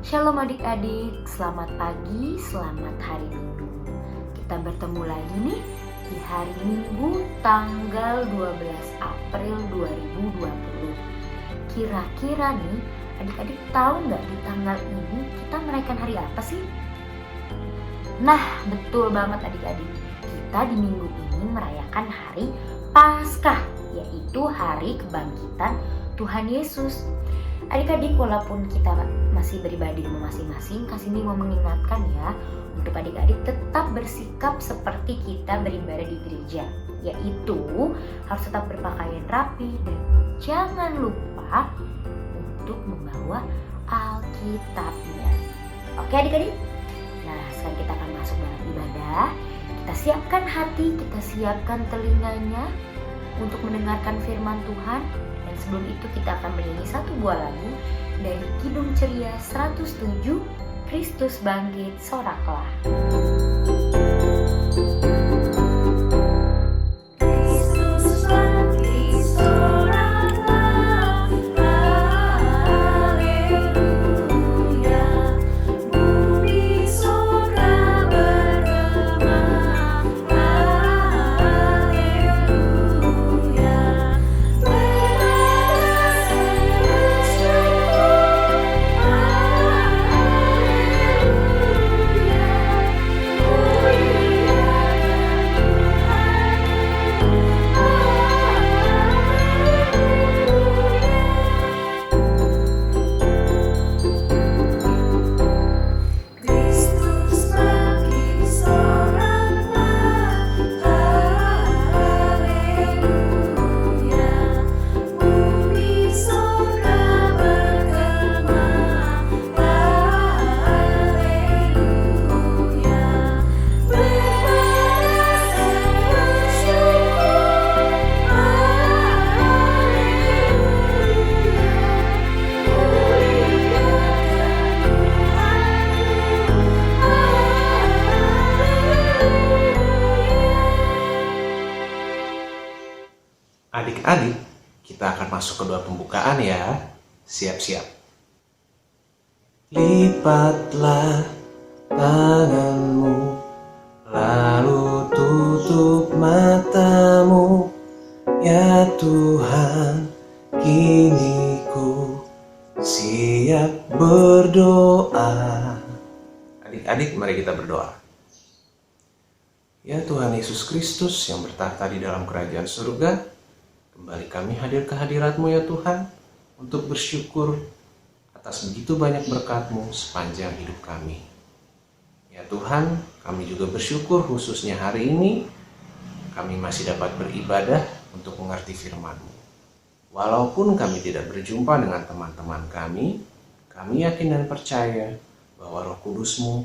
Shalom adik-adik, selamat pagi, selamat hari Minggu. Kita bertemu lagi nih di hari Minggu tanggal 12 April 2020. Kira-kira nih adik-adik tahu nggak di tanggal ini kita merayakan hari apa sih? Nah, betul banget adik-adik. Kita di minggu ini merayakan hari Paskah, yaitu hari kebangkitan Tuhan Yesus. Adik-adik, walaupun kita masih beribadah di rumah masing-masing, Kasih mau mengingatkan ya, untuk adik-adik tetap bersikap seperti kita beribadah di gereja, yaitu harus tetap berpakaian rapi dan jangan lupa untuk membawa Alkitabnya. Oke adik-adik? Nah, sekarang kita akan masuk dalam ibadah. Kita siapkan hati, kita siapkan telinganya untuk mendengarkan firman Tuhan. Dan sebelum itu kita akan bernyanyi satu buah lagu dari Kidung Ceria 107, Kristus Bangkit Soraklah. Adik-adik, kita akan masuk ke doa pembukaan ya. Siap-siap. Lipatlah tanganmu, lalu tutup matamu. Ya Tuhan, kini ku siap berdoa. Adik-adik, mari kita berdoa. Ya Tuhan Yesus Kristus yang bertahta di dalam kerajaan surga, kembali kami hadir ke hadirat-Mu ya Tuhan, untuk bersyukur atas begitu banyak berkat-Mu sepanjang hidup kami. Ya Tuhan, kami juga bersyukur khususnya hari ini, kami masih dapat beribadah untuk mengerti firman-Mu. Walaupun kami tidak berjumpa dengan teman-teman kami yakin dan percaya bahwa Roh Kudus-Mu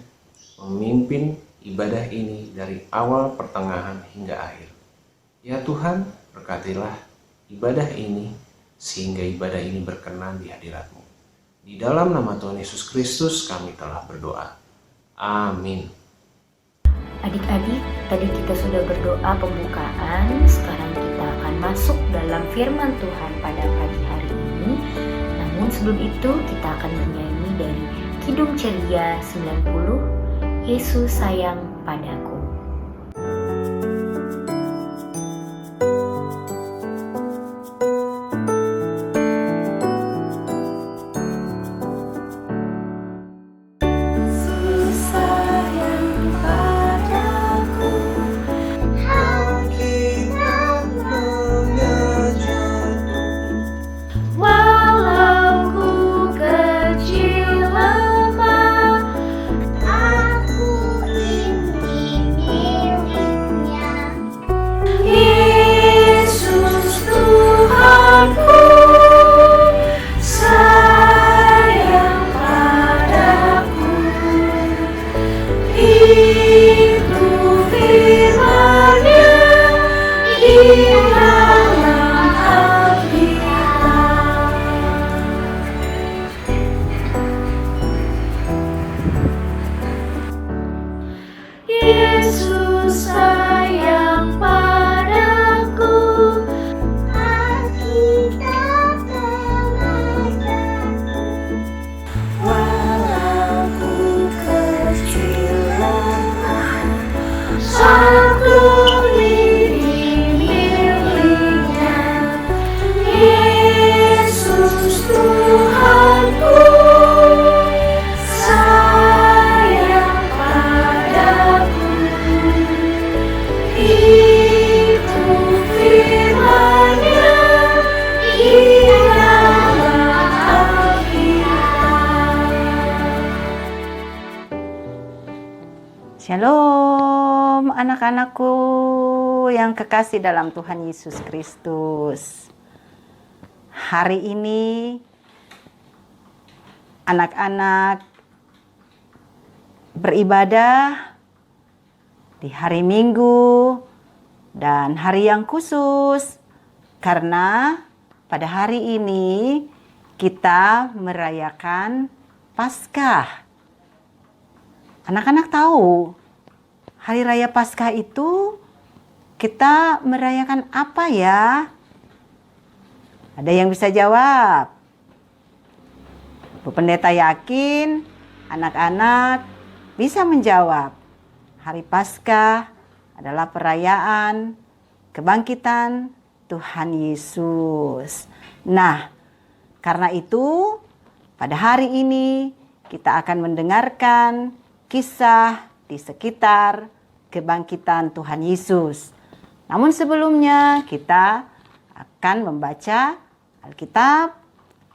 memimpin ibadah ini dari awal, pertengahan, hingga akhir. Ya Tuhan, berkatilah ibadah ini, sehingga ibadah ini berkenan di hadirat-Mu. Di dalam nama Tuhan Yesus Kristus kami telah berdoa. Amin. Adik-adik, tadi kita sudah berdoa pembukaan, sekarang kita akan masuk dalam firman Tuhan pada pagi hari ini. Namun sebelum itu kita akan bernyanyi dari Kidung Ceria 90, Yesus Sayang Padaku. Aku ingin Shalom anak-anakku yang kekasih dalam Tuhan Yesus Kristus. Hari ini anak-anak beribadah di hari Minggu dan hari yang khusus karena pada hari ini kita merayakan Paskah. Anak-anak tahu, hari raya Paskah itu kita merayakan apa ya? Ada yang bisa jawab? Bu Pendeta yakin anak-anak bisa menjawab. Hari Paskah adalah perayaan kebangkitan Tuhan Yesus. Nah, karena itu pada hari ini kita akan mendengarkan kisah di sekitar kebangkitan Tuhan Yesus. Namun sebelumnya kita akan membaca Alkitab,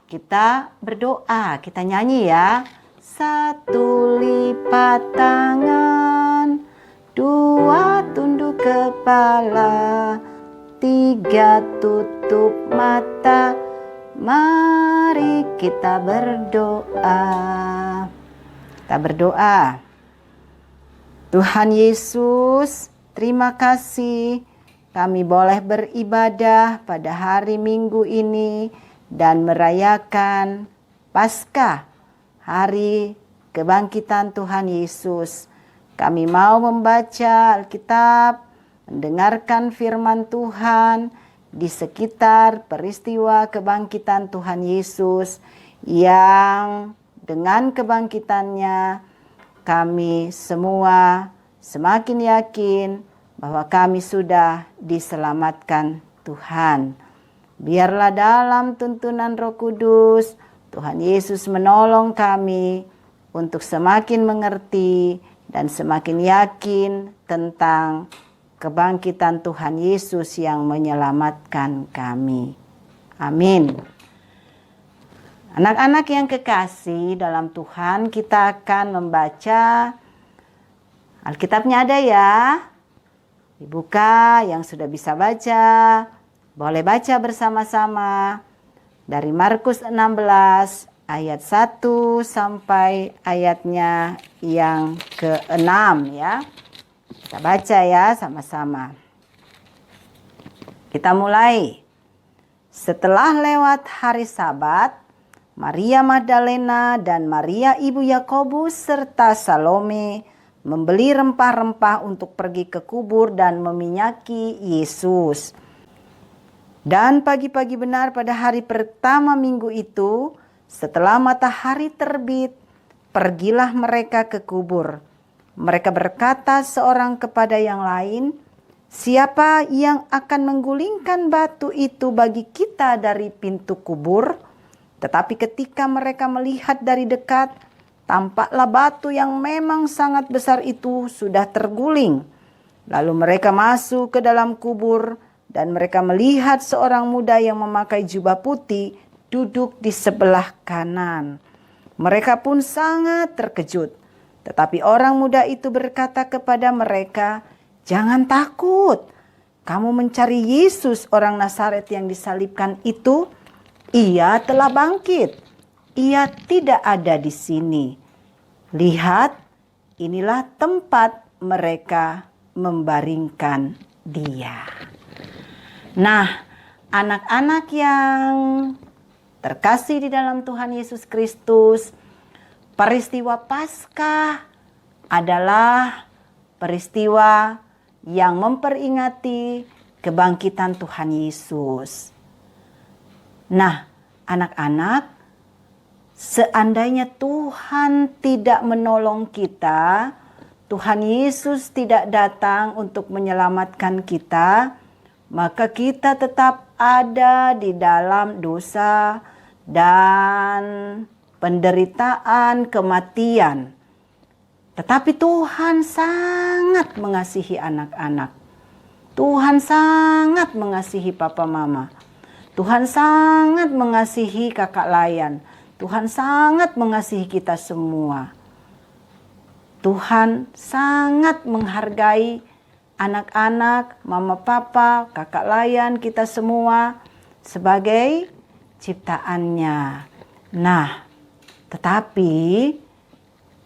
kita berdoa, kita nyanyi ya. 1 lipat tangan, 2 tunduk kepala, 3 tutup mata, mari kita berdoa. Kita berdoa. Tuhan Yesus, terima kasih kami boleh beribadah pada hari Minggu ini dan merayakan Paskah, hari kebangkitan Tuhan Yesus. Kami mau membaca Alkitab, mendengarkan firman Tuhan di sekitar peristiwa kebangkitan Tuhan Yesus yang dengan kebangkitannya kami semua semakin yakin bahwa kami sudah diselamatkan Tuhan. Biarlah dalam tuntunan Roh Kudus, Tuhan Yesus menolong kami untuk semakin mengerti dan semakin yakin tentang kebangkitan Tuhan Yesus yang menyelamatkan kami. Amin. Anak-anak yang kekasih dalam Tuhan, kita akan membaca Alkitabnya ada ya. Dibuka yang sudah bisa baca, boleh baca bersama-sama dari Markus 16 ayat 1 sampai ayatnya yang ke-6 ya. Kita baca ya sama-sama. Kita mulai. Setelah lewat hari Sabat, Maria Magdalena dan Maria ibu Yakobus serta Salome membeli rempah-rempah untuk pergi ke kubur dan meminyaki Yesus. Dan pagi-pagi benar pada hari pertama minggu itu, setelah matahari terbit, pergilah mereka ke kubur. Mereka berkata seorang kepada yang lain, "Siapa yang akan menggulingkan batu itu bagi kita dari pintu kubur?" Tetapi ketika mereka melihat dari dekat, tampaklah batu yang memang sangat besar itu sudah terguling. Lalu mereka masuk ke dalam kubur dan mereka melihat seorang muda yang memakai jubah putih duduk di sebelah kanan. Mereka pun sangat terkejut. Tetapi orang muda itu berkata kepada mereka, "Jangan takut. Kamu mencari Yesus orang Nazaret yang disalibkan itu. Ia telah bangkit. Ia tidak ada di sini. Lihat, inilah tempat mereka membaringkan dia." Nah, anak-anak yang terkasih di dalam Tuhan Yesus Kristus, peristiwa Paskah adalah peristiwa yang memperingati kebangkitan Tuhan Yesus. Nah, anak-anak, seandainya Tuhan tidak menolong kita, Tuhan Yesus tidak datang untuk menyelamatkan kita, maka kita tetap ada di dalam dosa dan penderitaan kematian. Tetapi Tuhan sangat mengasihi anak-anak. Tuhan sangat mengasihi papa mama. Tuhan sangat mengasihi kakak layan. Tuhan sangat mengasihi kita semua. Tuhan sangat menghargai anak-anak, mama papa, kakak layan, kita semua sebagai ciptaannya. Nah, tetapi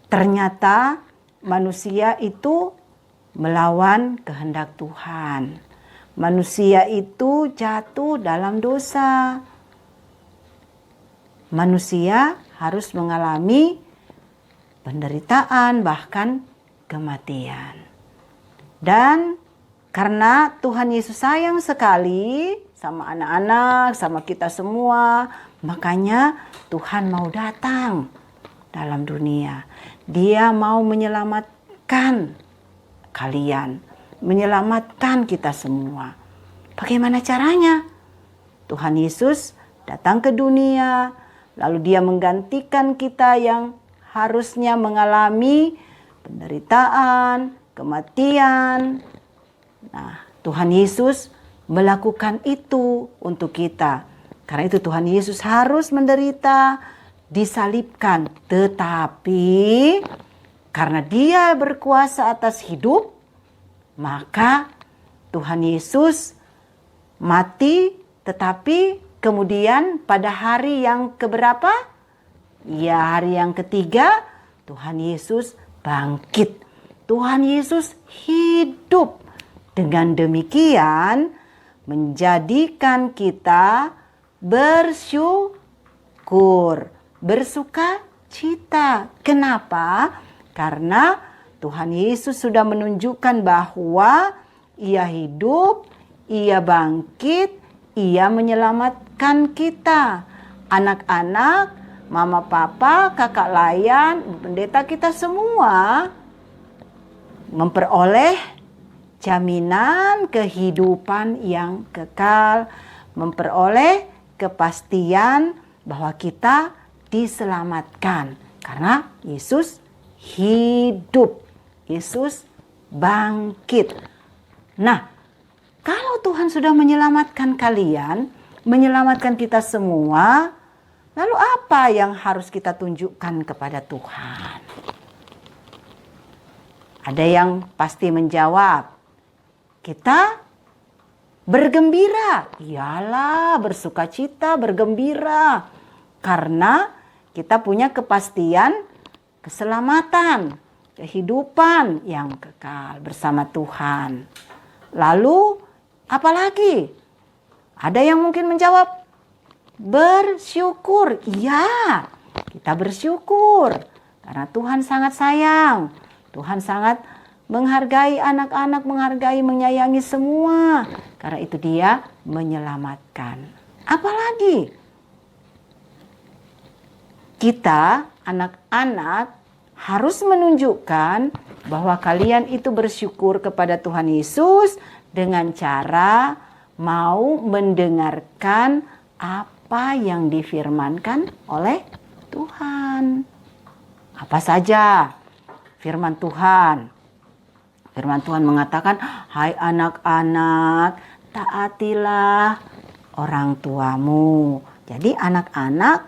ternyata manusia itu melawan kehendak Tuhan. Manusia itu jatuh dalam dosa. Manusia harus mengalami penderitaan, bahkan kematian. Dan karena Tuhan Yesus sayang sekali sama anak-anak, sama kita semua, makanya Tuhan mau datang dalam dunia. Dia mau menyelamatkan kalian, menyelamatkan kita semua. Bagaimana caranya? Tuhan Yesus datang ke dunia, lalu dia menggantikan kita yang harusnya mengalami penderitaan, kematian. Nah, Tuhan Yesus melakukan itu untuk kita. Karena itu Tuhan Yesus harus menderita, disalibkan. Tetapi karena dia berkuasa atas hidup, maka Tuhan Yesus mati, tetapi kemudian pada hari yang keberapa? Ya, hari yang ketiga, Tuhan Yesus bangkit. Tuhan Yesus hidup. Dengan demikian menjadikan kita bersyukur, bersuka cita. Kenapa? Karena Tuhan Yesus sudah menunjukkan bahwa Ia hidup, Ia bangkit, Ia menyelamatkan kita. Anak-anak, mama papa, kakak layan, pendeta kita semua memperoleh jaminan kehidupan yang kekal, memperoleh kepastian bahwa kita diselamatkan karena Yesus hidup, Yesus bangkit. Nah, kalau Tuhan sudah menyelamatkan kalian, menyelamatkan kita semua, lalu apa yang harus kita tunjukkan kepada Tuhan? Ada yang pasti menjawab, kita bergembira. Iyalah, bersuka cita, bergembira. Karena kita punya kepastian keselamatan, kehidupan yang kekal bersama Tuhan. Lalu, apalagi? Ada yang mungkin menjawab, bersyukur. Iya, kita bersyukur. Karena Tuhan sangat sayang. Tuhan sangat menghargai anak-anak, menghargai, menyayangi semua. Karena itu dia menyelamatkan. Apalagi? Kita, anak-anak, harus menunjukkan bahwa kalian itu bersyukur kepada Tuhan Yesus dengan cara mau mendengarkan apa yang difirmankan oleh Tuhan. Apa saja firman Tuhan? Firman Tuhan mengatakan, hai anak-anak, taatilah orang tuamu. Jadi anak-anak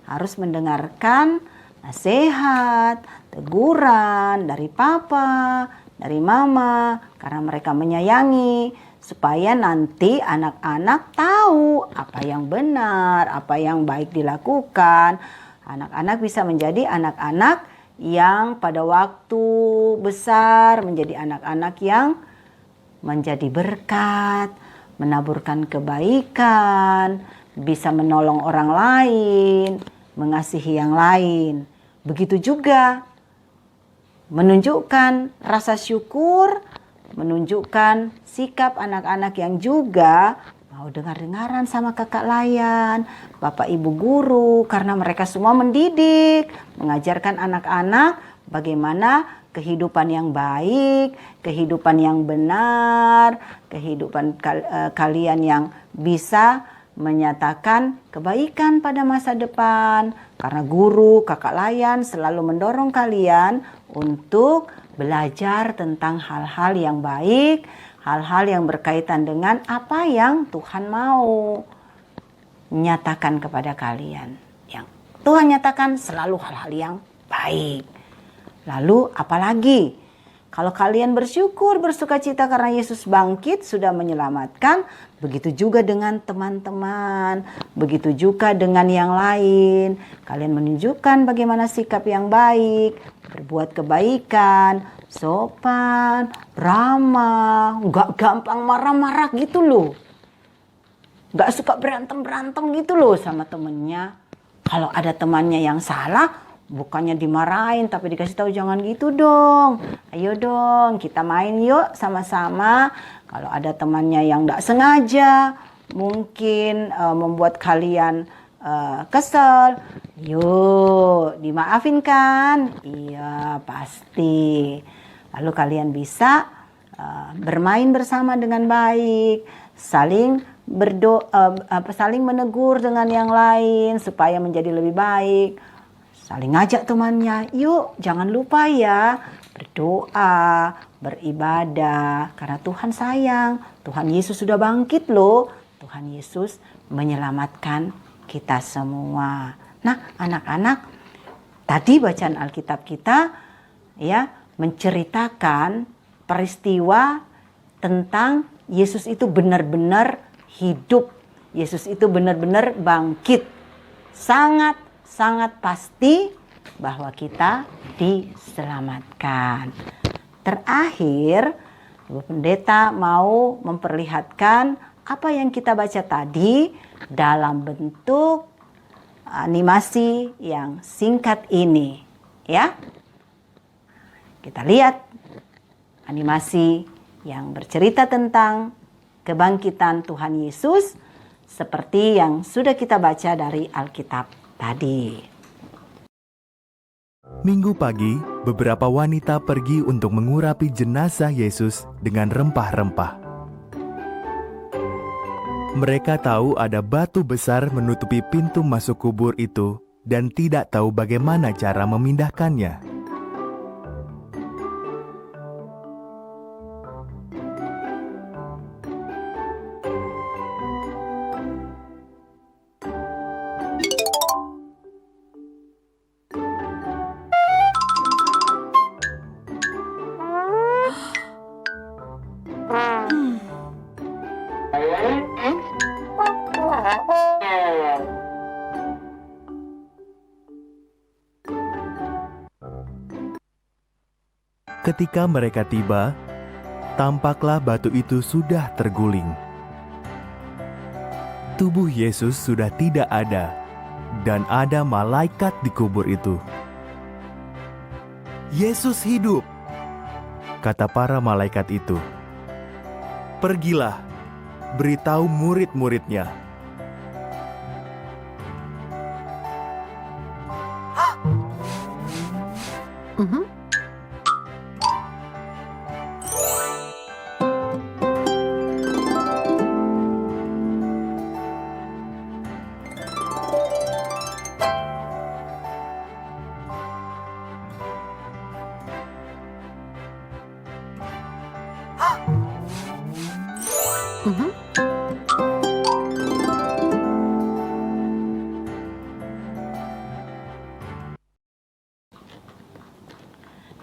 harus mendengarkan nasihat, teguran dari papa, dari mama, karena mereka menyayangi, supaya nanti anak-anak tahu apa yang benar, apa yang baik dilakukan. Anak-anak bisa menjadi anak-anak yang pada waktu besar menjadi anak-anak yang menjadi berkat, menaburkan kebaikan, bisa menolong orang lain, mengasihi yang lain. Begitu juga menunjukkan rasa syukur, menunjukkan sikap anak-anak yang juga mau dengar-dengaran sama kakak layan, bapak ibu guru, karena mereka semua mendidik, mengajarkan anak-anak bagaimana kehidupan yang baik, kehidupan yang benar, kehidupan kalian yang bisa menyatakan kebaikan pada masa depan. Karena guru, kakak layan selalu mendorong kalian untuk belajar tentang hal-hal yang baik, hal-hal yang berkaitan dengan apa yang Tuhan mau nyatakan kepada kalian. Yang Tuhan nyatakan selalu hal-hal yang baik. Lalu apalagi? Kalau kalian bersyukur, bersukacita karena Yesus bangkit, sudah menyelamatkan, begitu juga dengan teman-teman, begitu juga dengan yang lain. Kalian menunjukkan bagaimana sikap yang baik, berbuat kebaikan, sopan, ramah, gak gampang marah-marah gitu loh. Gak suka berantem-berantem gitu loh sama temennya. Kalau ada temannya yang salah, bukannya dimarahin tapi dikasih tahu jangan gitu dong. Ayo dong kita main yuk sama-sama. Kalau ada temannya yang gak sengaja mungkin membuat kalian kesel, yuk dimaafin kan? Iya pasti. Lalu kalian bisa bermain bersama dengan baik, saling saling menegur dengan yang lain supaya menjadi lebih baik. Saling ngajak temannya, yuk jangan lupa ya berdoa, beribadah karena Tuhan sayang. Tuhan Yesus sudah bangkit loh. Tuhan Yesus menyelamatkan kita semua. Nah, anak-anak, tadi bacaan Alkitab kita ya menceritakan peristiwa tentang Yesus itu benar-benar hidup. Yesus itu benar-benar bangkit. Sangat pasti bahwa kita diselamatkan. Terakhir, Ibu Pendeta mau memperlihatkan apa yang kita baca tadi dalam bentuk animasi yang singkat ini, ya. Kita lihat animasi yang bercerita tentang kebangkitan Tuhan Yesus seperti yang sudah kita baca dari Alkitab tadi. Minggu pagi, beberapa wanita pergi untuk mengurapi jenazah Yesus dengan rempah-rempah. Mereka tahu ada batu besar menutupi pintu masuk kubur itu dan tidak tahu bagaimana cara memindahkannya. Ketika mereka tiba, tampaklah batu itu sudah terguling. Tubuh Yesus sudah tidak ada, dan ada malaikat di kubur itu. "Yesus hidup," kata para malaikat itu. "Pergilah, beritahu murid-muridnya."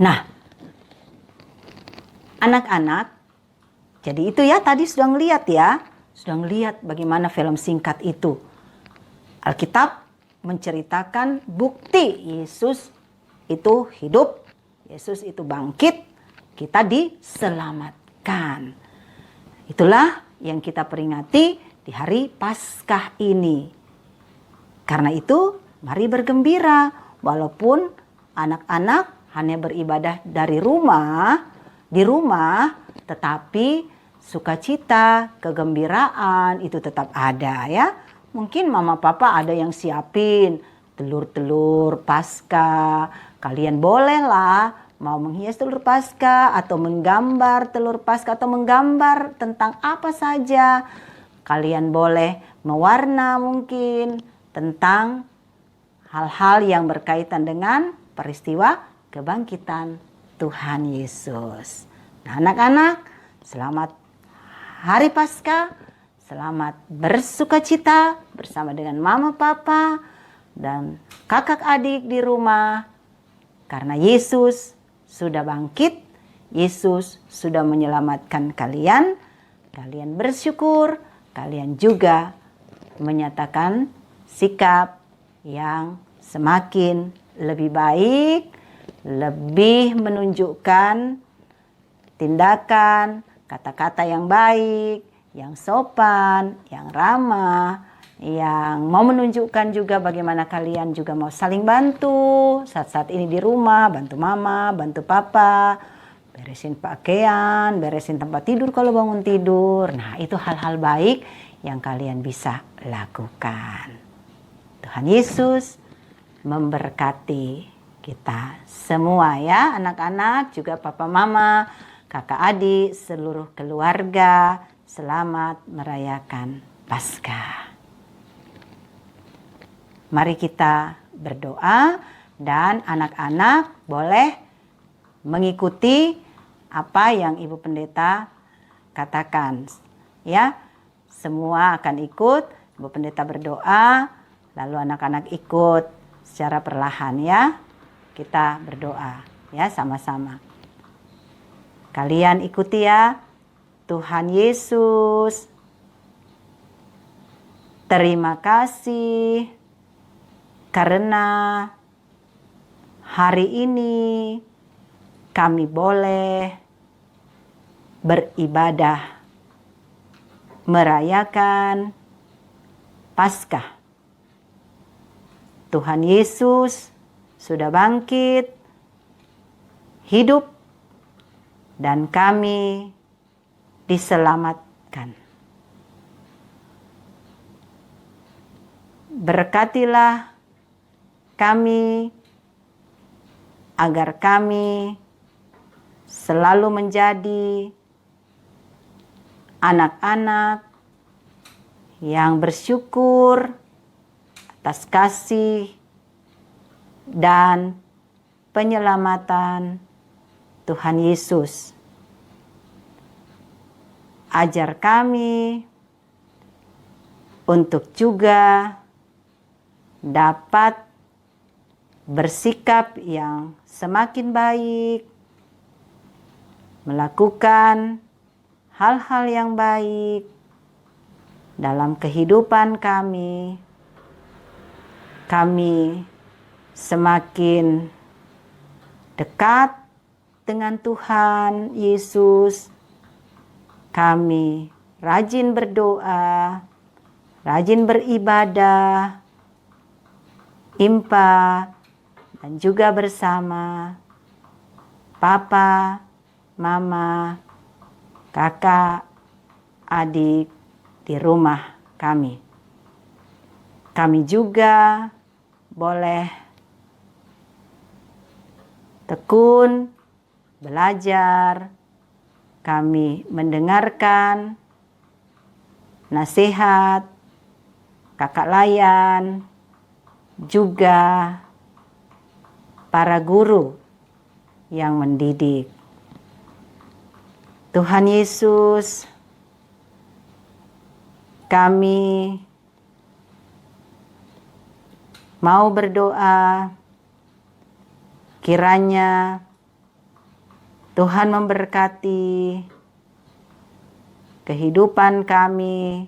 Nah, anak-anak, jadi itu ya tadi sudah ngeliat ya, sudah ngeliat bagaimana film singkat itu. Alkitab menceritakan bukti Yesus itu hidup, Yesus itu bangkit, kita diselamatkan. Itulah yang kita peringati di hari Paskah ini. Karena itu, mari bergembira walaupun anak-anak hanya beribadah dari rumah, di rumah, tetapi sukacita, kegembiraan itu tetap ada ya. Mungkin mama papa ada yang siapin telur-telur Paskah. Kalian bolehlah mau menghias telur Paskah atau menggambar telur Paskah atau menggambar tentang apa saja. Kalian boleh mewarna mungkin tentang hal-hal yang berkaitan dengan peristiwa kebangkitan Tuhan Yesus. Nah, anak-anak, selamat Hari Paskah, selamat bersukacita bersama dengan mama papa dan kakak adik di rumah. Karena Yesus sudah bangkit, Yesus sudah menyelamatkan kalian. Kalian bersyukur, kalian juga menyatakan sikap yang semakin lebih baik, lebih menunjukkan tindakan, kata-kata yang baik, yang sopan, yang ramah, yang mau menunjukkan juga bagaimana kalian juga mau saling bantu saat-saat ini di rumah, bantu mama, bantu papa, beresin pakaian, beresin tempat tidur kalau bangun tidur. Nah, itu hal-hal baik yang kalian bisa lakukan. Tuhan Yesus memberkati kita semua ya, anak-anak, juga papa mama, kakak adik, seluruh keluarga. Selamat merayakan Paskah. Mari kita berdoa dan anak-anak boleh mengikuti apa yang Ibu Pendeta katakan. Ya, semua akan ikut. Ibu Pendeta berdoa, lalu anak-anak ikut secara perlahan ya. Kita berdoa ya sama-sama. Kalian ikuti ya. Tuhan Yesus, terima kasih karena hari ini kami boleh beribadah merayakan Paskah. Tuhan Yesus sudah bangkit, hidup, dan kami diselamatkan. Berkatilah kami agar kami selalu menjadi anak-anak yang bersyukur atas kasih dan penyelamatan Tuhan Yesus. Ajar kami untuk juga dapat bersikap yang semakin baik, melakukan hal-hal yang baik dalam kehidupan kami. Kami semakin dekat dengan Tuhan Yesus. Kami rajin berdoa, rajin beribadah, impa, dan juga bersama papa, mama, kakak, adik di rumah kami. Kami juga boleh tekun belajar. Kami mendengarkan nasihat kakak layan, juga para guru yang mendidik. Tuhan Yesus, kami mau berdoa kiranya Tuhan memberkati kehidupan kami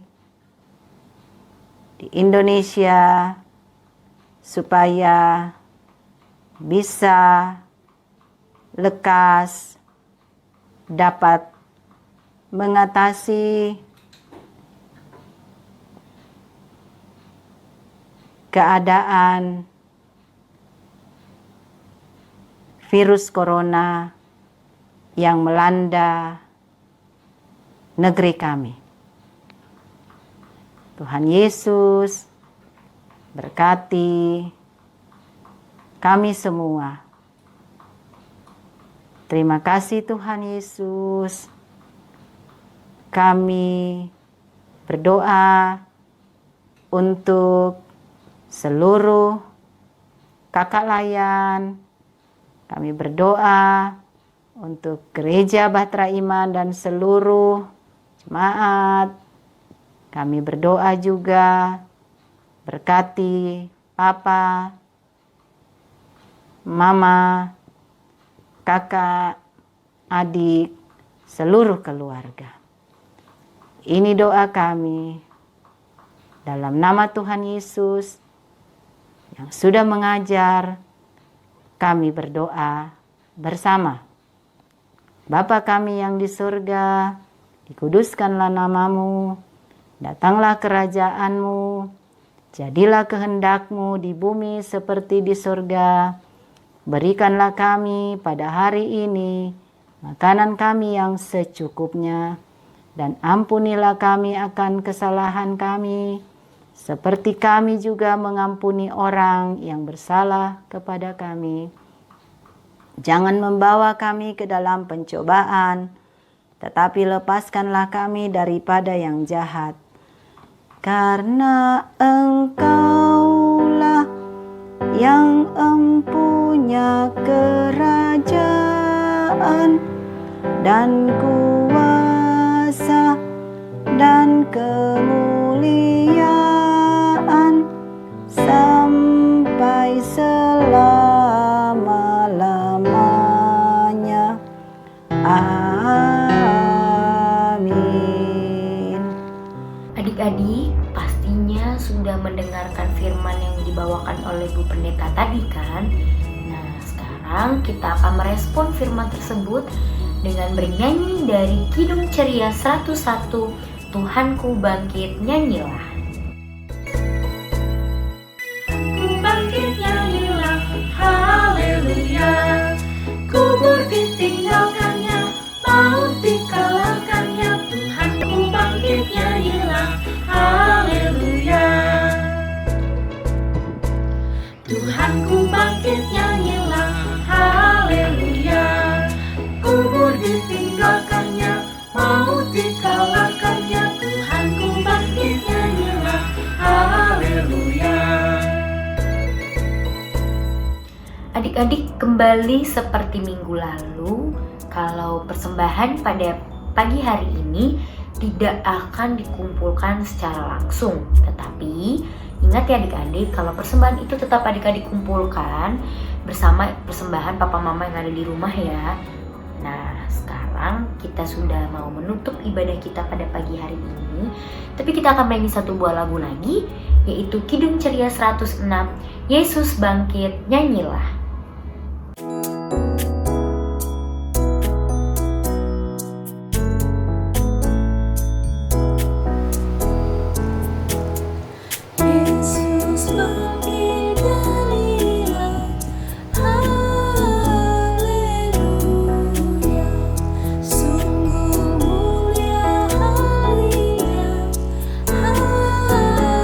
di Indonesia supaya bisa lekas dapat mengatasi keadaan virus corona yang melanda negeri kami. Tuhan Yesus berkati kami semua. Terima kasih Tuhan Yesus. Kami berdoa untuk seluruh kakak layan. Kami berdoa untuk Gereja Bahtera Iman dan seluruh jemaat. Kami berdoa juga berkati Papa, mama, kakak, adik, seluruh keluarga. Ini doa kami dalam nama Tuhan Yesus yang sudah mengajar kami berdoa bersama. Bapa kami yang di surga, dikuduskanlah namamu, datanglah kerajaanmu, jadilah kehendakmu di bumi seperti di surga. Berikanlah kami pada hari ini makanan kami yang secukupnya, dan ampunilah kami akan kesalahan kami, seperti kami juga mengampuni orang yang bersalah kepada kami. Jangan membawa kami ke dalam pencobaan, tetapi lepaskanlah kami daripada yang jahat. Karena Engkaulah yang empunya kerajaan dan kuasa dan kemuliaan sampai selama-lamanya. Amin. Adik-adik pastinya sudah mendengarkan firman yang dibawakan oleh Bu Pendeta tadi kan? Nah, sekarang kita akan merespon firman tersebut dengan bernyanyi dari Kidung Ceria 101, Tuhanku Bangkit, nyanyilah. Ku bangkit nyanyilah, haleluya. Kubur ditinggalkannya, maut dikalahkannya. Tuhanku bangkit nyanyilah, haleluya. Tuhanku bangkit nyanyilah, haleluya. Kubur ditinggalkannya, maut dikalahkannya. Tuhanku bangkit nyanyilah, haleluya. Adik-adik, kembali seperti minggu lalu, kalau persembahan pada pagi hari ini tidak akan dikumpulkan secara langsung. Tetapi ingat ya adik-adik, kalau persembahan itu tetap adik-adik kumpulkan bersama persembahan papa mama yang ada di rumah ya. Nah, sekarang kita sudah mau menutup ibadah kita pada pagi hari ini. Tapi kita akan menyanyi satu buah lagu lagi, yaitu Kidung Ceria 106, Yesus Bangkit, nyanyilah. Yesus bangkit nyanyilah, haleluya. Sungguh mulia harinya, haleluya.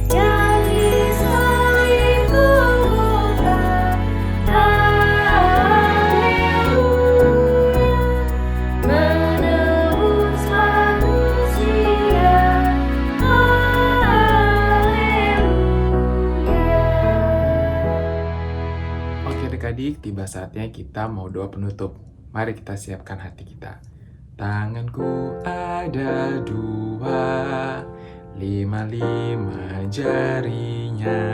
Yang disalibkan Adik-adik, tiba saatnya kita mau doa penutup. Mari kita siapkan hati kita. Tanganku ada 2, 5 jarinya.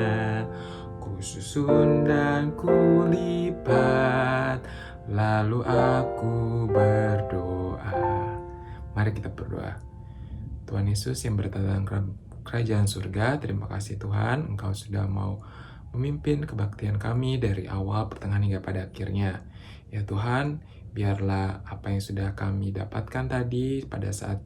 Ku susun dan ku lipat, lalu aku berdoa. Mari kita berdoa. Tuhan Yesus yang bertata dalam kerajaan surga, terima kasih Tuhan, Engkau sudah mau memimpin kebaktian kami dari awal, pertengahan hingga pada akhirnya. Ya Tuhan, biarlah apa yang sudah kami dapatkan tadi pada saat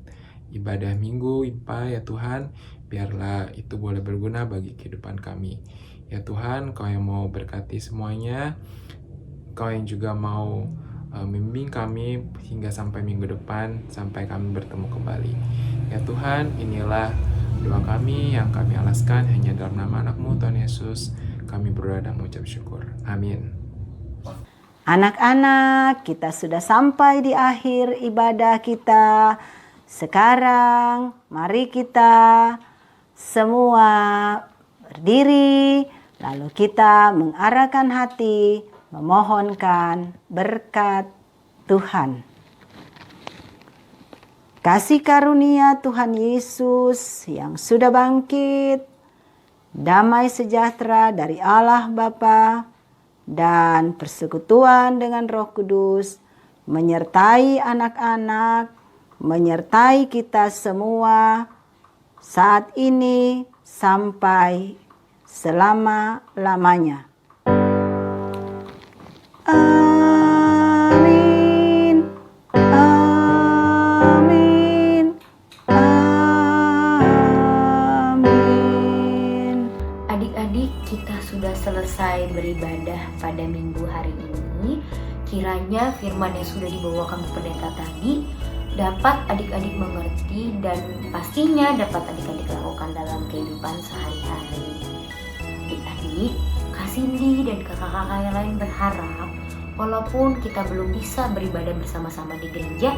ibadah minggu IPA ya Tuhan, biarlah itu boleh berguna bagi kehidupan kami. Ya Tuhan, Kau yang mau berkati semuanya, Engkau yang juga mau membimbing kami hingga sampai minggu depan, sampai kami bertemu kembali. Ya Tuhan, inilah doa kami yang kami alaskan hanya dalam nama anak-Mu Tuhan Yesus. Kami berdoa dan mengucap syukur. Amin. Anak-anak, kita sudah sampai di akhir ibadah kita. Sekarang mari kita semua berdiri, lalu kita mengarahkan hati, memohonkan berkat Tuhan. Kasih karunia Tuhan Yesus yang sudah bangkit, damai sejahtera dari Allah Bapa, dan persekutuan dengan Roh Kudus menyertai anak-anak, menyertai kita semua saat ini sampai selama-lamanya. Amin. Amin. Amin. Adik-adik, kita sudah selesai beribadah pada minggu hari ini. Kiranya firman yang sudah dibawakan Bu Pendeta tadi dapat adik-adik mengerti dan pastinya dapat adik-adik lakukan dalam kehidupan sehari-hari. Adik-adik, Kak Cindy dan kakak-kakak yang lain berharap walaupun kita belum bisa beribadah bersama-sama di gereja,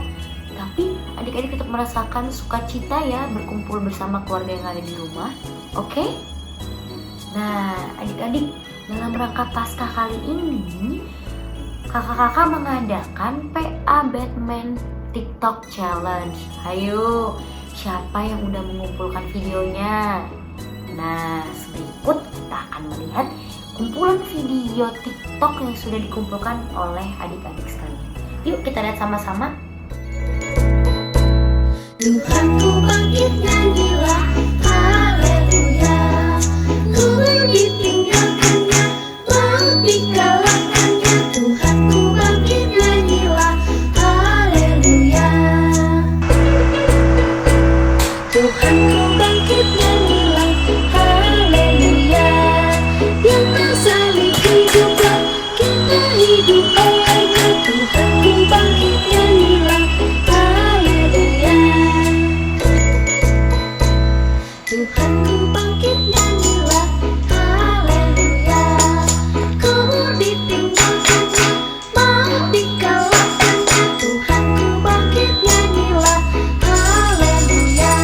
tapi adik-adik tetap merasakan sukacita ya berkumpul bersama keluarga yang ada di rumah. Oke? Nah, adik-adik, dalam rangka Paskah kali ini, kakak-kakak mengadakan PA Batman TikTok Challenge. Ayo, siapa yang udah mengumpulkan videonya? Nah, berikut kita akan melihat kumpulan video TikTok yang sudah dikumpulkan oleh adik-adik sekalian. Yuk kita lihat sama-sama. Tuhanku bangkit, nyanyilah haleluya. Ku ditinggalkannya, laut dikalahkannya. Tuhanku bangkit, nyanyilah haleluya. Tuhanku bangkit, nyanyilah haleluya. Yang tersalib hiduplah, kita hidup olehnya. Tuhanku bangkit, nyanyilah haleluya. Tuhanku bangkit, nyanyilah haleluya. Kubur ditinggalkannya, maut dikalahkannya. Tuhanku bangkit, nyanyilah haleluya.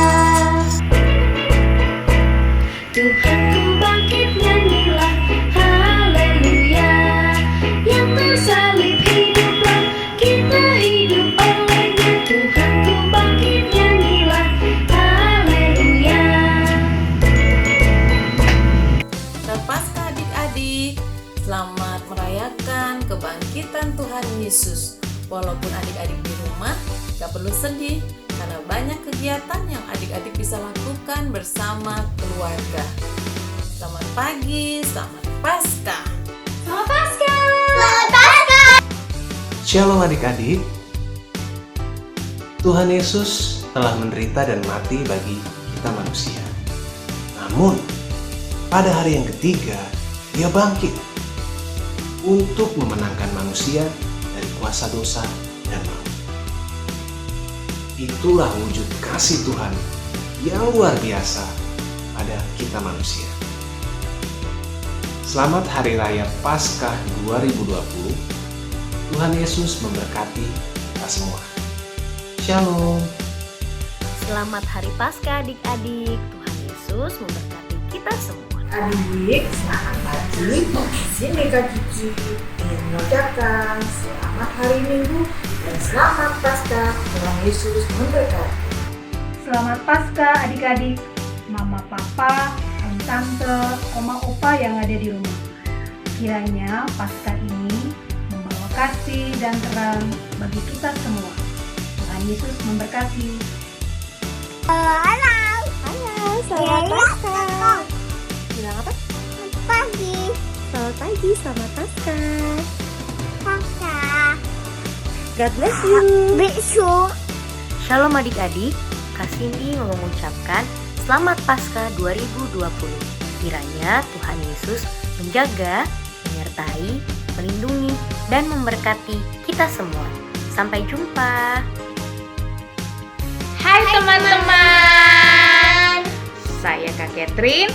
Tuhanku bangkit, nyanyilah haleluya. Yang tersalib hiduplah, kita hidup olehnya. Tuhanku bangkit, nyanyilah haleluya. Prapaskah adik-adik, selamat merayakan kebangkitan Tuhan Yesus. Walaupun adik-adik di rumah, gak perlu sedih karena banyak kegiatan yang adik-adik bisa lakukan bersama keluarga. Selamat pagi, selamat Paskah. Selamat Paskah. Selamat Paskah. Shalom adik-adik. Tuhan Yesus telah menderita dan mati bagi kita manusia. Namun, pada hari yang ketiga, Dia bangkit untuk memenangkan manusia dari kuasa dosa dan maut. Itulah wujud kasih Tuhan yang luar biasa pada kita manusia. Selamat Hari Raya Paskah 2020. Tuhan Yesus memberkati kita semua. Shalom. Selamat Hari Paskah adik-adik. Tuhan Yesus memberkati kita semua. Adik, selamat pagi. Di sini Kak Cici ingin mengucapkan selamat hari Minggu dan selamat Paskah. Tuhan Yesus memberkati. Selamat Paskah adik-adik, mama, papa, om, tante, oma, opa yang ada di rumah. Kiranya Paskah ini membawa kasih dan terang bagi kita semua. Tuhan Yesus memberkati. Halo, selamat Paskah. Bilang apa? Selamat pagi. Selamat pagi, selamat Paskah. Paskah. God bless you. Besok. Shalom adik-adik, Kak Cindy mau mengucapkan Selamat Paskah 2020. Kiranya Tuhan Yesus menjaga, menyertai, melindungi, dan memberkati kita semua. Sampai jumpa. Hai teman-teman, saya Kak Catherine.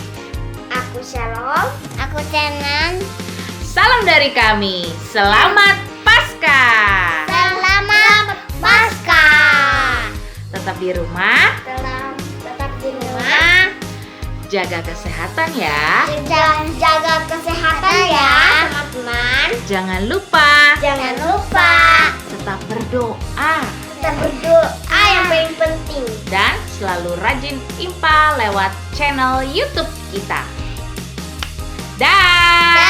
Aku Shalom. Aku Tenan. Salam dari kami. Selamat Paskah. Selamat Paskah. Tetap di rumah, Tetap di rumah. jaga kesehatan ya. Jaga kesehatan ya, teman-teman. Jangan lupa Jangan lupa tetap berdoa kita berdoa yang paling penting. dan selalu rajin IMPA lewat channel YouTube kita. Dah.